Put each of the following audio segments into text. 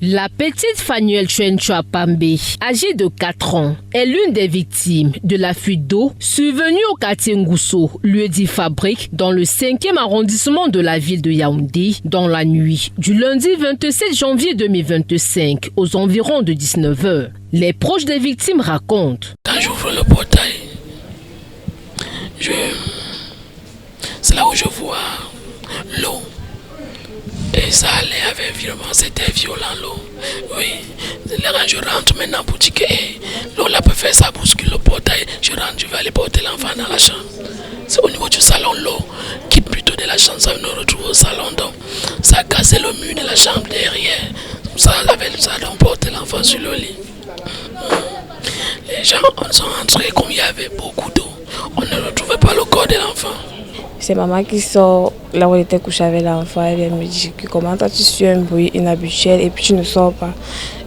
La petite Fanuel Chouenchoua Pambé, âgée de 4 ans, est l'une des victimes de la fuite d'eau survenue au quartier Ngousso, lieu dit fabrique, dans le 5e arrondissement de la ville de Yaoundé, dans la nuit du lundi 27 janvier 2025, aux environs de 19h. Les proches des victimes racontent. Quand j'ouvre le portail, c'est là où je vois l'eau. Et ça allait avec vraiment, c'était violent l'eau. Oui, quand je rentre maintenant pour dire que l'eau là peut faire ça, bouscule le portail. Je rentre, je vais aller porter l'enfant dans la chambre. C'est au niveau du salon, l'eau quitte plutôt de la chambre, ça nous retrouve au salon. Donc ça a cassé le mur de la chambre derrière. Ça avait ça donc porter l'enfant sur le lit. Les gens sont entrés comme il y avait beaucoup d'eau. On ne retrouvait pas le corps de l'enfant. C'est maman qui sort là où elle était couchée avec l'enfant. Elle me dit que comment toi tu suis un bruit inhabituel et puis tu ne sors pas.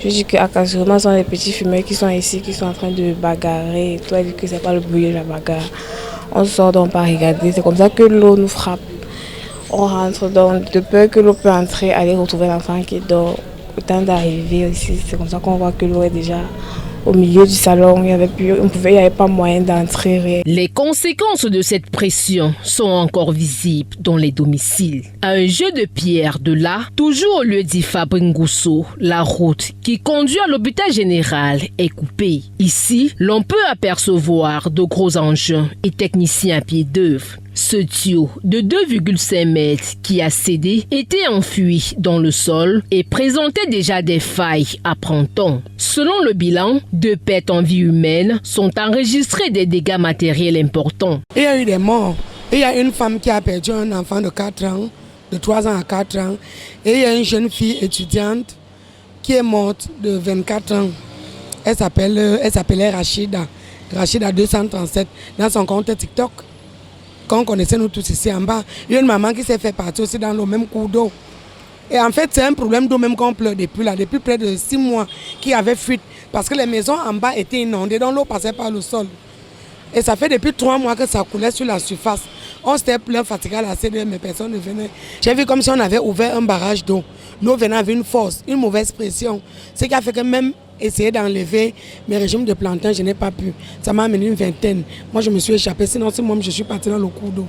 Je dis que actuellement ce sont les petits fumeurs qui sont ici, qui sont en train de bagarrer. Et toi elle dit que c'est pas le bruit de la bagarre. On sort donc pas regarder. C'est comme ça que l'eau nous frappe. On rentre donc de peur que l'eau peut entrer, aller retrouver l'enfant qui dort. Au temps d'arriver ici, c'est comme ça qu'on voit que l'eau est déjà au milieu du salon, il n'y avait pas moyen d'entrer. Les conséquences de cette pression sont encore visibles dans les domiciles. À un jeu de pierre de là, toujours au lieu dit Fabrique Ngousso, la route qui conduit à l'hôpital général est coupée. Ici, l'on peut apercevoir de gros engins et techniciens à pied d'œuvre. Ce tuyau de 2,5 mètres qui a cédé était enfui dans le sol et présentait déjà des failles à printemps. Selon le bilan, 2 pertes en vie humaine sont enregistrées des dégâts matériels importants. Il y a eu des morts. Il y a une femme qui a perdu un enfant de 4 ans, de 3 ans à 4 ans. Et il y a une jeune fille étudiante qui est morte de 24 ans. Elle s'appelait Rachida. Rachida 237 dans son compte TikTok. Quand on connaissait nous tous ici en bas, il y a une maman qui s'est fait partir aussi dans le même cours d'eau. Et en fait, c'est un problème d'eau même qu'on pleure depuis près de 6 mois qui avait fuite. Parce que les maisons en bas étaient inondées, donc l'eau passait par le sol. Et ça fait depuis 3 mois que ça coulait sur la surface. On s'était plein fatigué à la CDM, mais personne ne venait. J'ai vu comme si on avait ouvert un barrage d'eau. L'eau venait avec une force, une mauvaise pression. Ce qui a fait que même essayer d'enlever mes régimes de plantain, je n'ai pas pu. Ça m'a amené une vingtaine. Moi, je me suis échappé. Sinon, c'est moi, je suis parti dans le cours d'eau.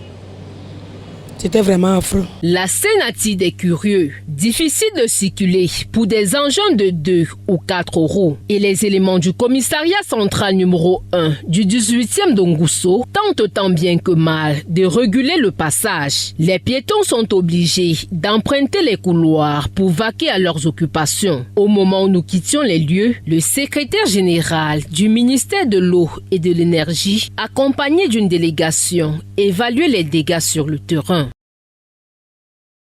C'était vraiment affreux. La scène attire des curieux. Difficile de circuler pour des engins de 2 ou 4 roues. Et les éléments du commissariat central numéro 1 du 18e de Ngousso tentent tant bien que mal de réguler le passage. Les piétons sont obligés d'emprunter les couloirs pour vaquer à leurs occupations. Au moment où nous quittions les lieux, le secrétaire général du ministère de l'eau et de l'énergie, accompagné d'une délégation, évaluait les dégâts sur le terrain.